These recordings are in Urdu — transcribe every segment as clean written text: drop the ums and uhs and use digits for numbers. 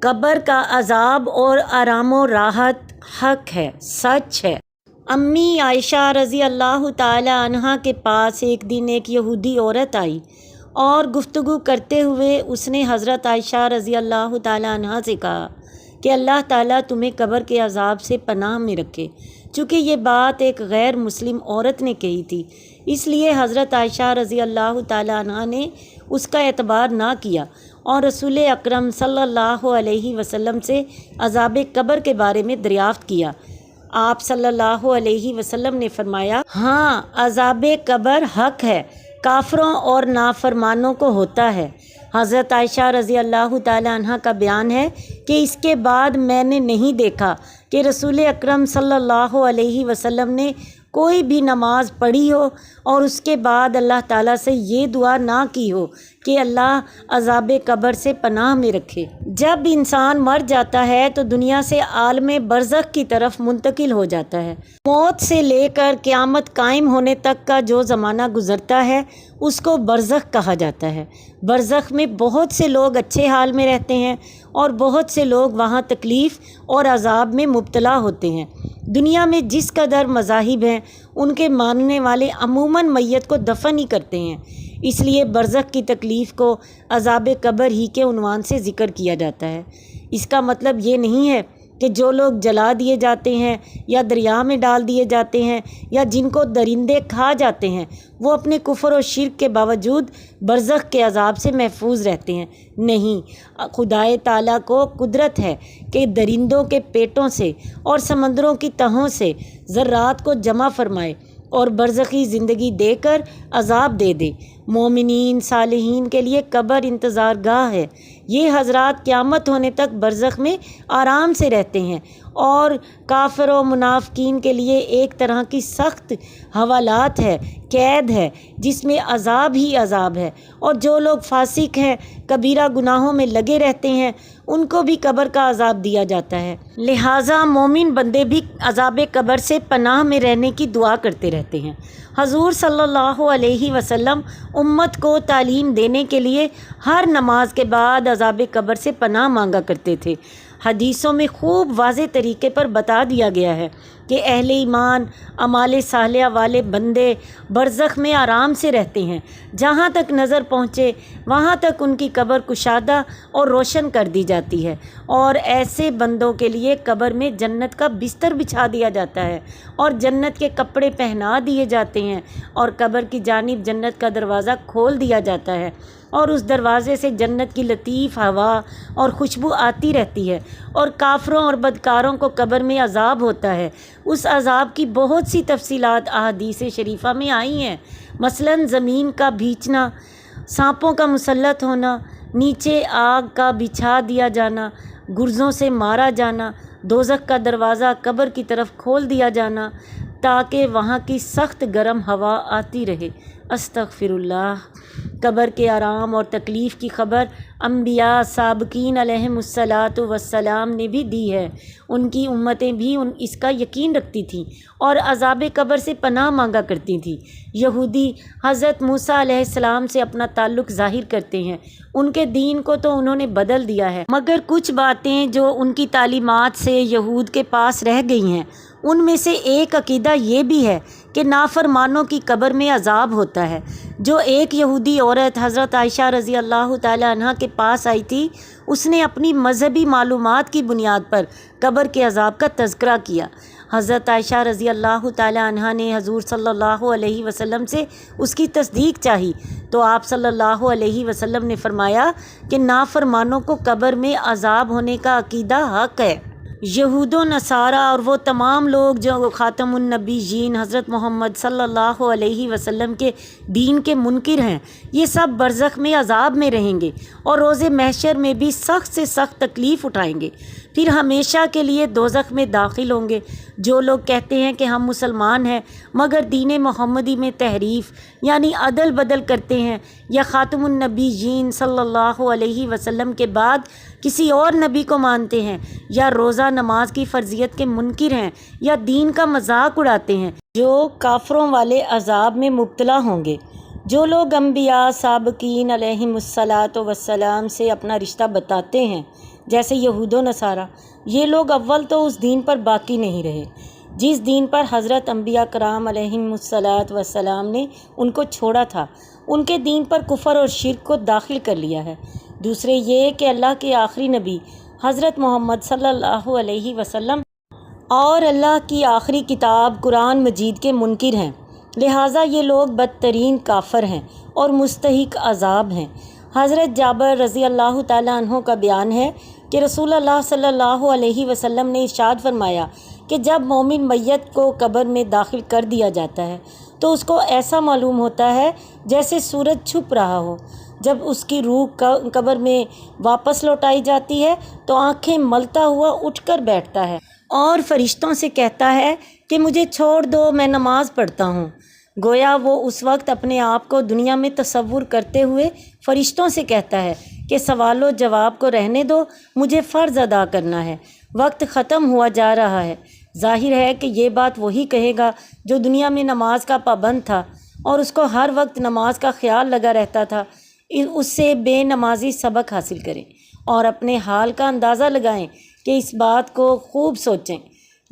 قبر کا عذاب اور آرام و راحت حق ہے، سچ ہے۔ امی عائشہ رضی اللہ تعالی عنہا کے پاس ایک دن ایک یہودی عورت آئی اور گفتگو کرتے ہوئے اس نے حضرت عائشہ رضی اللہ تعالی عنہا سے کہا کہ اللہ تعالیٰ تمہیں قبر کے عذاب سے پناہ میں رکھے۔ چونکہ یہ بات ایک غیر مسلم عورت نے کہی تھی، اس لیے حضرت عائشہ رضی اللہ تعالی عنہا نے اس کا اعتبار نہ کیا اور رسول اکرم صلی اللہ علیہ وسلم سے عذاب قبر کے بارے میں دریافت کیا۔ آپ صلی اللہ علیہ وسلم نے فرمایا، ہاں عذاب قبر حق ہے، کافروں اور نافرمانوں کو ہوتا ہے۔ حضرت عائشہ رضی اللہ تعالی عنہ کا بیان ہے کہ اس کے بعد میں نے نہیں دیکھا کہ رسول اکرم صلی اللہ علیہ وسلم نے کوئی بھی نماز پڑھی ہو اور اس کے بعد اللہ تعالیٰ سے یہ دعا نہ کی ہو کہ اللہ عذاب قبر سے پناہ میں رکھے۔ جب انسان مر جاتا ہے تو دنیا سے عالم برزخ کی طرف منتقل ہو جاتا ہے۔ موت سے لے کر قیامت قائم ہونے تک کا جو زمانہ گزرتا ہے اس کو برزخ کہا جاتا ہے۔ برزخ میں بہت سے لوگ اچھے حال میں رہتے ہیں اور بہت سے لوگ وہاں تکلیف اور عذاب میں مبتلا ہوتے ہیں۔ دنیا میں جس قدر مذاہب ہیں ان کے ماننے والے عموماً میت کو دفن ہی کرتے ہیں، اس لیے برزخ کی تکلیف کو عذاب قبر ہی کے عنوان سے ذکر کیا جاتا ہے۔ اس کا مطلب یہ نہیں ہے کہ جو لوگ جلا دیے جاتے ہیں یا دریا میں ڈال دیے جاتے ہیں یا جن کو درندے کھا جاتے ہیں وہ اپنے کفر و شرک کے باوجود برزخ کے عذاب سے محفوظ رہتے ہیں۔ نہیں، خدائے تعالیٰ کو قدرت ہے کہ درندوں کے پیٹوں سے اور سمندروں کی تہوں سے ذرات کو جمع فرمائے اور برزخی زندگی دے کر عذاب دے دے۔ مومنین صالحین کے لیے قبر انتظار گاہ ہے۔ یہ حضرات قیامت ہونے تک برزخ میں آرام سے رہتے ہیں اور کافر و منافقین کے لیے ایک طرح کی سخت حوالات ہے، قید ہے جس میں عذاب ہی عذاب ہے، اور جو لوگ فاسق ہیں، کبیرہ گناہوں میں لگے رہتے ہیں، ان کو بھی قبر کا عذاب دیا جاتا ہے۔ لہٰذا مومن بندے بھی عذاب قبر سے پناہ میں رہنے کی دعا کرتے رہتے ہیں۔ حضور صلی اللہ علیہ وسلم امت کو تعلیم دینے کے لیے ہر نماز کے بعد عذاب قبر سے پناہ مانگا کرتے تھے۔ حدیثوں میں خوب واضح طریقے پر بتا دیا گیا ہے کہ اہل ایمان اعمال صالحہ والے بندے برزخ میں آرام سے رہتے ہیں، جہاں تک نظر پہنچے وہاں تک ان کی قبر کشادہ اور روشن کر دی جاتی ہے، اور ایسے بندوں کے لیے قبر میں جنت کا بستر بچھا دیا جاتا ہے اور جنت کے کپڑے پہنا دیے جاتے ہیں، اور قبر کی جانب جنت کا دروازہ کھول دیا جاتا ہے اور اس دروازے سے جنت کی لطیف ہوا اور خوشبو آتی رہتی ہے۔ اور کافروں اور بدکاروں کو قبر میں عذاب ہوتا ہے۔ اس عذاب کی بہت سی تفصیلات احادیث شریفہ میں آئی ہیں، مثلاً زمین کا بھیچنا، سانپوں کا مسلط ہونا، نیچے آگ کا بچھا دیا جانا، گرزوں سے مارا جانا، دوزخ کا دروازہ قبر کی طرف کھول دیا جانا تاکہ وہاں کی سخت گرم ہوا آتی رہے۔ استغفر اللہ۔ قبر کے آرام اور تکلیف کی خبر انبیاء سابقین علیہم الصلاۃ والسلام نے بھی دی ہے۔ ان کی امتیں بھی اس کا یقین رکھتی تھیں اور عذاب قبر سے پناہ مانگا کرتی تھیں۔ یہودی حضرت موسیٰ علیہ السلام سے اپنا تعلق ظاہر کرتے ہیں، ان کے دین کو تو انہوں نے بدل دیا ہے، مگر کچھ باتیں جو ان کی تعلیمات سے یہود کے پاس رہ گئی ہیں، ان میں سے ایک عقیدہ یہ بھی ہے کہ نافرمانوں کی قبر میں عذاب ہوتا ہے۔ جو ایک یہودی عورت حضرت عائشہ رضی اللہ تعالی عنہ کے پاس آئی تھی، اس نے اپنی مذہبی معلومات کی بنیاد پر قبر کے عذاب کا تذکرہ کیا۔ حضرت عائشہ رضی اللہ تعالی عنہ نے حضور صلی اللہ علیہ وسلم سے اس کی تصدیق چاہی تو آپ صلی اللہ علیہ وسلم نے فرمایا کہ نافرمانوں کو قبر میں عذاب ہونے کا عقیدہ حق ہے۔ یہود و نصارہ اور وہ تمام لوگ جو خاتم النبیین حضرت محمد صلی اللہ علیہ وسلم کے دین کے منکر ہیں، یہ سب برزخ میں عذاب میں رہیں گے اور روز محشر میں بھی سخت سے سخت تکلیف اٹھائیں گے، پھر ہمیشہ کے لیے دوزخ میں داخل ہوں گے۔ جو لوگ کہتے ہیں کہ ہم مسلمان ہیں مگر دین محمدی میں تحریف یعنی عدل بدل کرتے ہیں، یا خاتم النبیین صلی اللہ علیہ وسلم کے بعد کسی اور نبی کو مانتے ہیں، یا روزہ نماز کی فرضیت کے منکر ہیں، یا دین کا مذاق اڑاتے ہیں، جو کافروں والے عذاب میں مبتلا ہوں گے۔ جو لوگ انبیاء سابقین علیہم الصلاۃ والسلام سے اپنا رشتہ بتاتے ہیں جیسے یہود و نصارہ۔ یہ لوگ اول تو اس دین پر باقی نہیں رہے جس دین پر حضرت انبیاء کرام علیہم الصلاۃ والسلام نے ان کو چھوڑا تھا، ان کے دین پر کفر اور شرک کو داخل کر لیا ہے۔ دوسرے یہ کہ اللہ کے آخری نبی حضرت محمد صلی اللہ علیہ وسلم اور اللہ کی آخری کتاب قرآن مجید کے منکر ہیں، لہٰذا یہ لوگ بدترین کافر ہیں اور مستحق عذاب ہیں۔ حضرت جابر رضی اللہ تعالیٰ عنہ کا بیان ہے کہ رسول اللہ صلی اللہ علیہ وسلم نے ارشاد فرمایا کہ جب مومن میت کو قبر میں داخل کر دیا جاتا ہے تو اس کو ایسا معلوم ہوتا ہے جیسے سورج چھپ رہا ہو۔ جب اس کی روح قبر میں واپس لوٹائی جاتی ہے تو آنکھیں ملتا ہوا اٹھ کر بیٹھتا ہے اور فرشتوں سے کہتا ہے کہ مجھے چھوڑ دو، میں نماز پڑھتا ہوں۔ گویا وہ اس وقت اپنے آپ کو دنیا میں تصور کرتے ہوئے فرشتوں سے کہتا ہے کہ سوال و جواب کو رہنے دو، مجھے فرض ادا کرنا ہے، وقت ختم ہوا جا رہا ہے۔ ظاہر ہے کہ یہ بات وہی کہے گا جو دنیا میں نماز کا پابند تھا اور اس کو ہر وقت نماز کا خیال لگا رہتا تھا۔ اس سے بے نمازی سبق حاصل کریں اور اپنے حال کا اندازہ لگائیں کہ اس بات کو خوب سوچیں،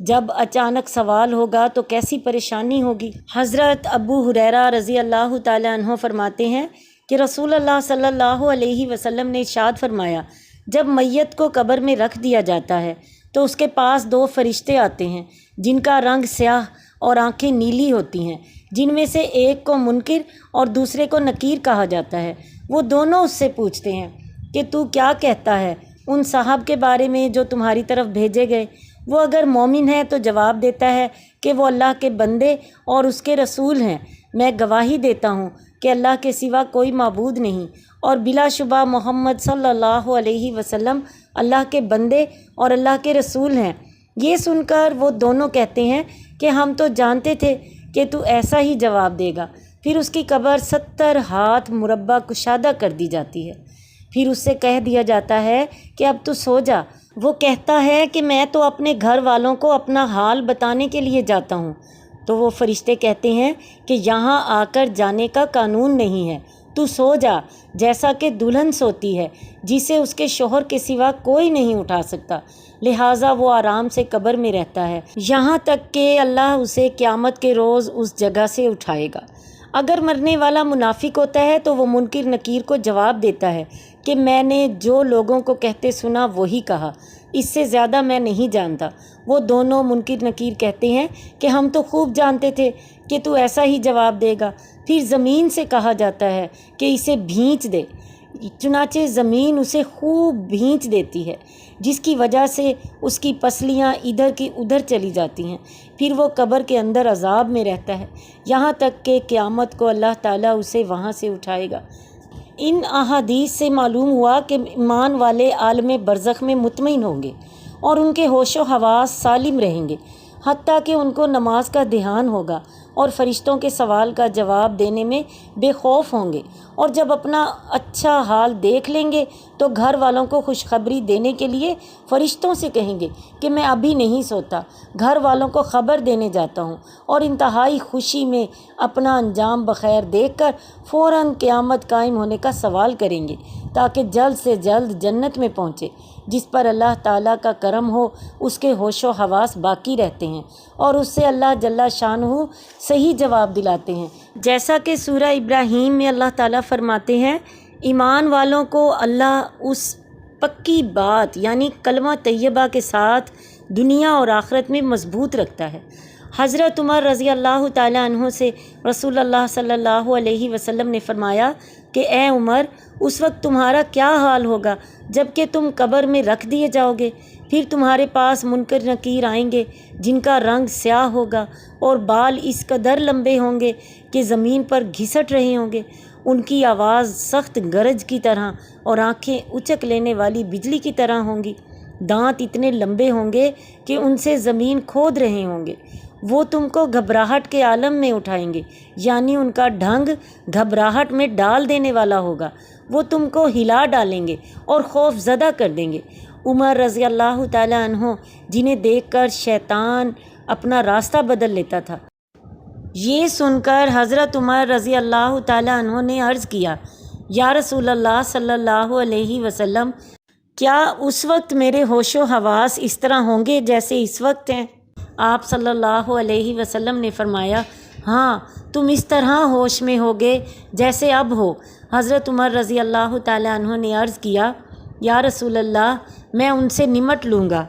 جب اچانک سوال ہوگا تو کیسی پریشانی ہوگی۔ حضرت ابو ہریرہ رضی اللہ تعالیٰ عنہ فرماتے ہیں کہ رسول اللہ صلی اللہ علیہ وسلم نے ارشاد فرمایا، جب میت کو قبر میں رکھ دیا جاتا ہے تو اس کے پاس دو فرشتے آتے ہیں جن کا رنگ سیاہ اور آنکھیں نیلی ہوتی ہیں، جن میں سے ایک کو منکر اور دوسرے کو نکیر کہا جاتا ہے۔ وہ دونوں اس سے پوچھتے ہیں کہ تو کیا کہتا ہے ان صاحب کے بارے میں جو تمہاری طرف بھیجے گئے؟ وہ اگر مومن ہے تو جواب دیتا ہے کہ وہ اللہ کے بندے اور اس کے رسول ہیں۔ میں گواہی دیتا ہوں کہ اللہ کے سوا کوئی معبود نہیں اور بلا شبہ محمد صلی اللہ علیہ وسلم اللہ کے بندے اور اللہ کے رسول ہیں۔ یہ سن کر وہ دونوں کہتے ہیں کہ ہم تو جانتے تھے کہ تو ایسا ہی جواب دے گا۔ پھر اس کی قبر 70 ہاتھ مربع کشادہ کر دی جاتی ہے۔ پھر اس سے کہہ دیا جاتا ہے کہ اب تو سو جا۔ وہ کہتا ہے کہ میں تو اپنے گھر والوں کو اپنا حال بتانے کے لیے جاتا ہوں۔ تو وہ فرشتے کہتے ہیں کہ یہاں آ کر جانے کا قانون نہیں ہے، تو سو جا جیسا کہ دلہن سوتی ہے جسے اس کے شوہر کے سوا کوئی نہیں اٹھا سکتا، لہٰذا وہ آرام سے قبر میں رہتا ہے یہاں تک کہ اللہ اسے قیامت کے روز اس جگہ سے اٹھائے گا۔ اگر مرنے والا منافق ہوتا ہے تو وہ منکر نکیر کو جواب دیتا ہے کہ میں نے جو لوگوں کو کہتے سنا وہی کہا، اس سے زیادہ میں نہیں جانتا۔ وہ دونوں منکر نکیر کہتے ہیں کہ ہم تو خوب جانتے تھے کہ تو ایسا ہی جواب دے گا۔ پھر زمین سے کہا جاتا ہے کہ اسے بھینچ دے، چنانچہ زمین اسے خوب بھینچ دیتی ہے، جس کی وجہ سے اس کی پسلیاں ادھر کی ادھر چلی جاتی ہیں۔ پھر وہ قبر کے اندر عذاب میں رہتا ہے یہاں تک کہ قیامت کو اللہ تعالیٰ اسے وہاں سے اٹھائے گا۔ ان احادیث سے معلوم ہوا کہ ایمان والے عالم برزخ میں مطمئن ہوں گے اور ان کے ہوش و حواس سالم رہیں گے، حتیٰ کہ ان کو نماز کا دھیان ہوگا اور فرشتوں کے سوال کا جواب دینے میں بے خوف ہوں گے، اور جب اپنا اچھا حال دیکھ لیں گے تو گھر والوں کو خوشخبری دینے کے لیے فرشتوں سے کہیں گے کہ میں ابھی نہیں سوتا، گھر والوں کو خبر دینے جاتا ہوں، اور انتہائی خوشی میں اپنا انجام بخیر دیکھ کر فوراً قیامت قائم ہونے کا سوال کریں گے تاکہ جلد سے جلد جنت میں پہنچے۔ جس پر اللہ تعالیٰ کا کرم ہو اس کے ہوش و حواس باقی رہتے ہیں اور اس سے اللہ جل شانہ صحیح جواب دلاتے ہیں، جیسا کہ سورہ ابراہیم میں اللہ تعالیٰ فرماتے ہیں، ایمان والوں کو اللہ اس پکی بات یعنی کلمہ طیبہ کے ساتھ دنیا اور آخرت میں مضبوط رکھتا ہے۔ حضرت عمر رضی اللہ تعالیٰ عنہ سے رسول اللہ صلی اللہ علیہ وسلم نے فرمایا کہ اے عمر، اس وقت تمہارا کیا حال ہوگا جب کہ تم قبر میں رکھ دیے جاؤ گے؟ پھر تمہارے پاس منکر نکیر آئیں گے جن کا رنگ سیاہ ہوگا اور بال اس قدر لمبے ہوں گے کہ زمین پر گھسٹ رہے ہوں گے، ان کی آواز سخت گرج کی طرح اور آنکھیں اچک لینے والی بجلی کی طرح ہوں گی، دانت اتنے لمبے ہوں گے کہ ان سے زمین کھود رہے ہوں گے۔ وہ تم کو گھبراہٹ کے عالم میں اٹھائیں گے، یعنی ان کا ڈھنگ گھبراہٹ میں ڈال دینے والا ہوگا، وہ تم کو ہلا ڈالیں گے اور خوف زدہ کر دیں گے۔ عمر رضی اللہ تعالیٰ عنہ جنہیں دیکھ کر شیطان اپنا راستہ بدل لیتا تھا، یہ سن کر حضرت عمر رضی اللہ تعالیٰ عنہ نے عرض کیا، یا رسول اللہ صلی اللہ علیہ وسلم، کیا اس وقت میرے ہوش و حواس اس طرح ہوں گے جیسے اس وقت ہیں؟ آپ صلی اللہ علیہ وسلم نے فرمایا ہاں، تم اس طرح ہوش میں ہوگے جیسے اب ہو۔ حضرت عمر رضی اللہ تعالیٰ عنہ نے عرض کیا یا رسول اللہ، میں ان سے نمٹ لوں گا۔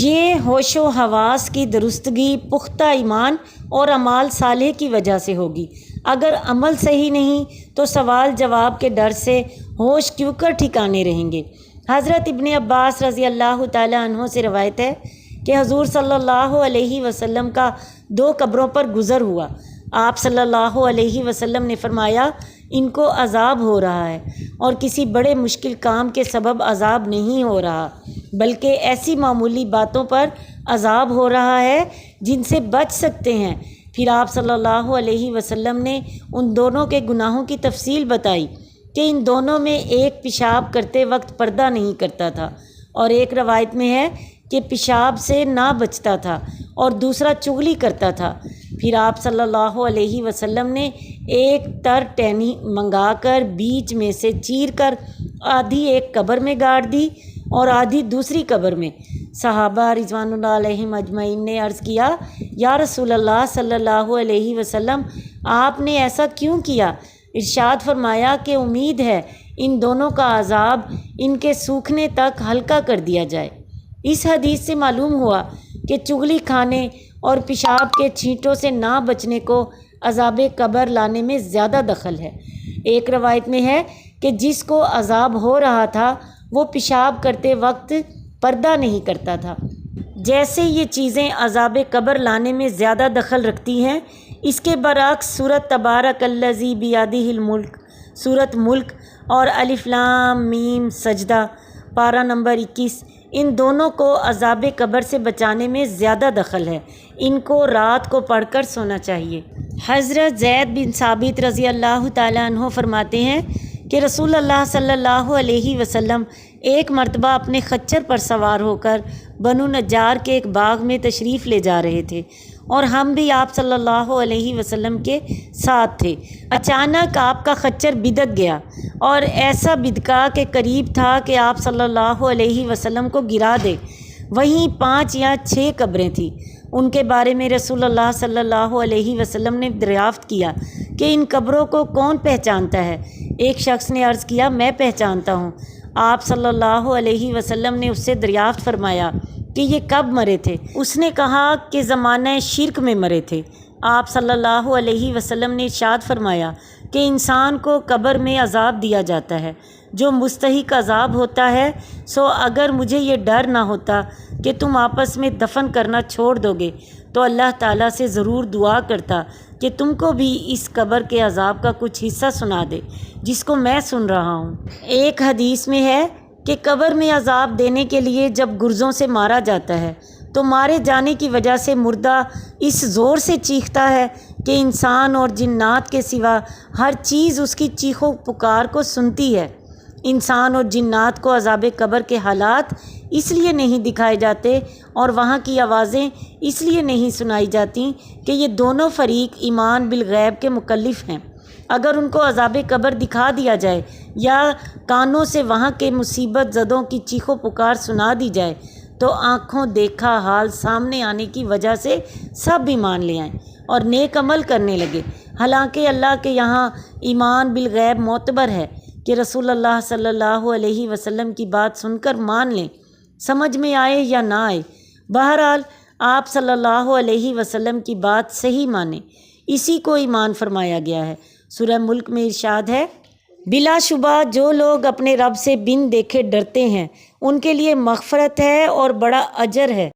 یہ ہوش و حواس کی درستگی پختہ ایمان اور اعمال صالح کی وجہ سے ہوگی۔ اگر عمل صحیح نہیں تو سوال جواب کے ڈر سے ہوش کیوں کر ٹھکانے رہیں گے۔ حضرت ابن عباس رضی اللہ تعالیٰ عنہ سے روایت ہے کہ حضور صلی اللہ علیہ وسلم کا 2 قبروں پر گزر ہوا۔ آپ صلی اللہ علیہ وسلم نے فرمایا ان کو عذاب ہو رہا ہے، اور کسی بڑے مشکل کام کے سبب عذاب نہیں ہو رہا، بلکہ ایسی معمولی باتوں پر عذاب ہو رہا ہے جن سے بچ سکتے ہیں۔ پھر آپ صلی اللہ علیہ وسلم نے ان دونوں کے گناہوں کی تفصیل بتائی کہ ان دونوں میں ایک پیشاب کرتے وقت پردہ نہیں کرتا تھا، اور ایک روایت میں ہے کہ پیشاب سے نہ بچتا تھا، اور دوسرا چغلی کرتا تھا۔ پھر آپ صلی اللہ علیہ وسلم نے ایک تر ٹہنی منگا کر بیچ میں سے چیر کر آدھی ایک قبر میں گاڑ دی اور آدھی دوسری قبر میں۔ صحابہ رضوان اللہ علیہم اجمعین نے عرض کیا یا رسول اللہ صلی اللہ علیہ وسلم، آپ نے ایسا کیوں کیا؟ ارشاد فرمایا کہ امید ہے ان دونوں کا عذاب ان کے سوکھنے تک ہلکا کر دیا جائے۔ اس حدیث سے معلوم ہوا کہ چغلی کھانے اور پیشاب کے چھینٹوں سے نہ بچنے کو عذاب قبر لانے میں زیادہ دخل ہے۔ ایک روایت میں ہے کہ جس کو عذاب ہو رہا تھا وہ پیشاب کرتے وقت پردہ نہیں کرتا تھا۔ جیسے یہ چیزیں عذاب قبر لانے میں زیادہ دخل رکھتی ہیں، اس کے برعکس سورۃ تبارک الذی بیدہ الملک، سورۃ ملک اور الف لام میم سجدہ پارہ نمبر 21، ان دونوں کو عذاب قبر سے بچانے میں زیادہ دخل ہے۔ ان کو رات کو پڑھ کر سونا چاہیے۔ حضرت زید بن ثابت رضی اللہ تعالیٰ عنہ فرماتے ہیں کہ رسول اللہ صلی اللہ علیہ وسلم ایک مرتبہ اپنے خچر پر سوار ہو کر بنو نجار کے ایک باغ میں تشریف لے جا رہے تھے، اور ہم بھی آپ صلی اللہ علیہ وسلم کے ساتھ تھے۔ اچانک آپ کا خچر بدک گیا، اور ایسا بدکا کہ قریب تھا کہ آپ صلی اللہ علیہ وسلم کو گرا دے۔ وہیں 5 یا 6 قبریں تھیں۔ ان کے بارے میں رسول اللہ صلی اللہ علیہ وسلم نے دریافت کیا کہ ان قبروں کو کون پہچانتا ہے؟ ایک شخص نے عرض کیا میں پہچانتا ہوں۔ آپ صلی اللہ علیہ وسلم نے اس سے دریافت فرمایا کہ یہ کب مرے تھے؟ اس نے کہا کہ زمانہ شرک میں مرے تھے۔ آپ صلی اللہ علیہ وسلم نے ارشاد فرمایا کہ انسان کو قبر میں عذاب دیا جاتا ہے جو مستحق عذاب ہوتا ہے، سو اگر مجھے یہ ڈر نہ ہوتا کہ تم آپس میں دفن کرنا چھوڑ دو گے تو اللہ تعالیٰ سے ضرور دعا کرتا کہ تم کو بھی اس قبر کے عذاب کا کچھ حصہ سنا دے جس کو میں سن رہا ہوں۔ ایک حدیث میں ہے کہ قبر میں عذاب دینے کے لیے جب گرزوں سے مارا جاتا ہے تو مارے جانے کی وجہ سے مردہ اس زور سے چیختا ہے کہ انسان اور جنات کے سوا ہر چیز اس کی چیخ و پکار کو سنتی ہے۔ انسان اور جنات کو عذاب قبر کے حالات اس لیے نہیں دکھائے جاتے اور وہاں کی آوازیں اس لیے نہیں سنائی جاتی کہ یہ دونوں فریق ایمان بالغیب کے مکلف ہیں۔ اگر ان کو عذاب قبر دکھا دیا جائے یا کانوں سے وہاں کے مصیبت زدوں کی چیخ و پکار سنا دی جائے تو آنکھوں دیکھا حال سامنے آنے کی وجہ سے سب ایمان لے آئیں اور نیک عمل کرنے لگے۔ حالانکہ اللہ کے یہاں ایمان بالغیب معتبر ہے کہ رسول اللہ صلی اللہ علیہ وسلم کی بات سن کر مان لیں، سمجھ میں آئے یا نہ آئے۔ بہرحال آپ صلی اللہ علیہ وسلم کی بات صحیح مانیں، اسی کو ایمان فرمایا گیا ہے۔ سورہ ملک میں ارشاد ہے بلا شبہ جو لوگ اپنے رب سے بن دیکھے ڈرتے ہیں ان کے لیے مغفرت ہے اور بڑا اجر ہے۔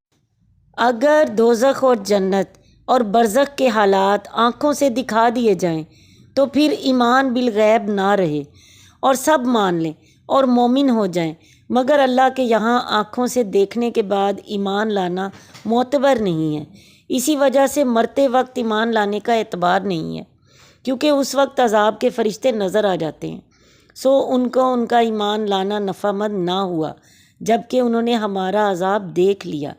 اگر دوزخ اور جنت اور برزخ کے حالات آنکھوں سے دکھا دیے جائیں تو پھر ایمان بالغیب نہ رہے اور سب مان لیں اور مومن ہو جائیں، مگر اللہ کے یہاں آنکھوں سے دیکھنے کے بعد ایمان لانا معتبر نہیں ہے۔ اسی وجہ سے مرتے وقت ایمان لانے کا اعتبار نہیں ہے، کیونکہ اس وقت عذاب کے فرشتے نظر آ جاتے ہیں، سو ان کو ان کا ایمان لانا نفع مند نہ ہوا جبکہ انہوں نے ہمارا عذاب دیکھ لیا۔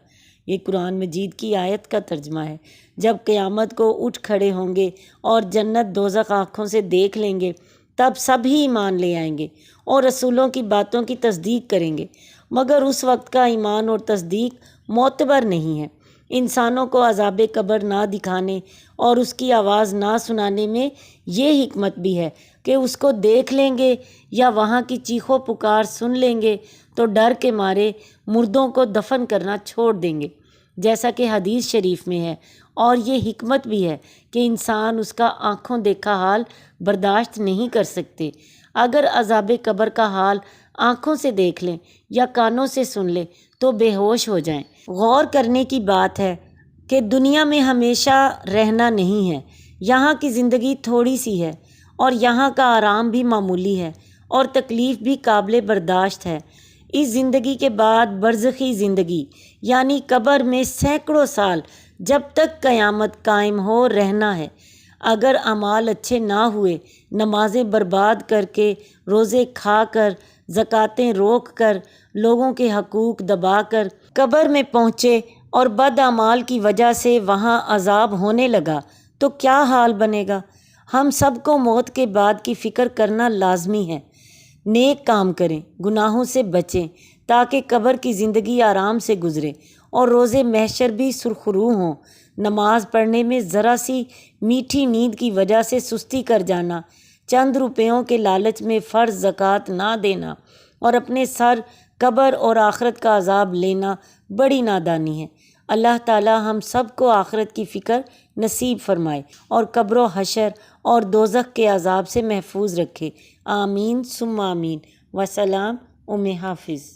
یہ قرآن مجید کی آیت کا ترجمہ ہے۔ جب قیامت کو اٹھ کھڑے ہوں گے اور جنت دوزخ آنکھوں سے دیکھ لیں گے تب سب ہی ایمان لے آئیں گے اور رسولوں کی باتوں کی تصدیق کریں گے مگر اس وقت کا ایمان اور تصدیق معتبر نہیں ہے۔ انسانوں کو عذاب قبر نہ دکھانے اور اس کی آواز نہ سنانے میں یہ حکمت بھی ہے کہ اس کو دیکھ لیں گے یا وہاں کی چیخ و پکار سن لیں گے تو ڈر کے مارے مردوں کو دفن کرنا چھوڑ دیں گے، جیسا کہ حدیث شریف میں ہے۔ اور یہ حکمت بھی ہے کہ انسان اس کا آنکھوں دیکھا حال برداشت نہیں کر سکتے۔ اگر عذاب قبر کا حال آنکھوں سے دیکھ لیں یا کانوں سے سن لیں تو بے ہوش ہو جائیں۔ غور کرنے کی بات ہے کہ دنیا میں ہمیشہ رہنا نہیں ہے، یہاں کی زندگی تھوڑی سی ہے اور یہاں کا آرام بھی معمولی ہے اور تکلیف بھی قابل برداشت ہے۔ اس زندگی کے بعد برزخی زندگی یعنی قبر میں سینکڑوں سال جب تک قیامت قائم ہو رہنا ہے۔ اگر اعمال اچھے نہ ہوئے، نمازیں برباد کر کے، روزے کھا کر، زکوٰتیں روک کر، لوگوں کے حقوق دبا کر قبر میں پہنچے اور بد اعمال کی وجہ سے وہاں عذاب ہونے لگا تو کیا حال بنے گا؟ ہم سب کو موت کے بعد کی فکر کرنا لازمی ہے۔ نیک کام کریں، گناہوں سے بچیں تاکہ قبر کی زندگی آرام سے گزرے اور روز محشر بھی سرخرو ہوں۔ نماز پڑھنے میں ذرا سی میٹھی نیند کی وجہ سے سستی کر جانا، چند روپیوں کے لالچ میں فرض زکوٰۃ نہ دینا اور اپنے سر قبر اور آخرت کا عذاب لینا بڑی نادانی ہے۔ اللہ تعالی ہم سب کو آخرت کی فکر نصیب فرمائے اور قبر و حشر اور دوزخ کے عذاب سے محفوظ رکھے۔ آمین ثم آمین۔ وسلام۔ حافظ۔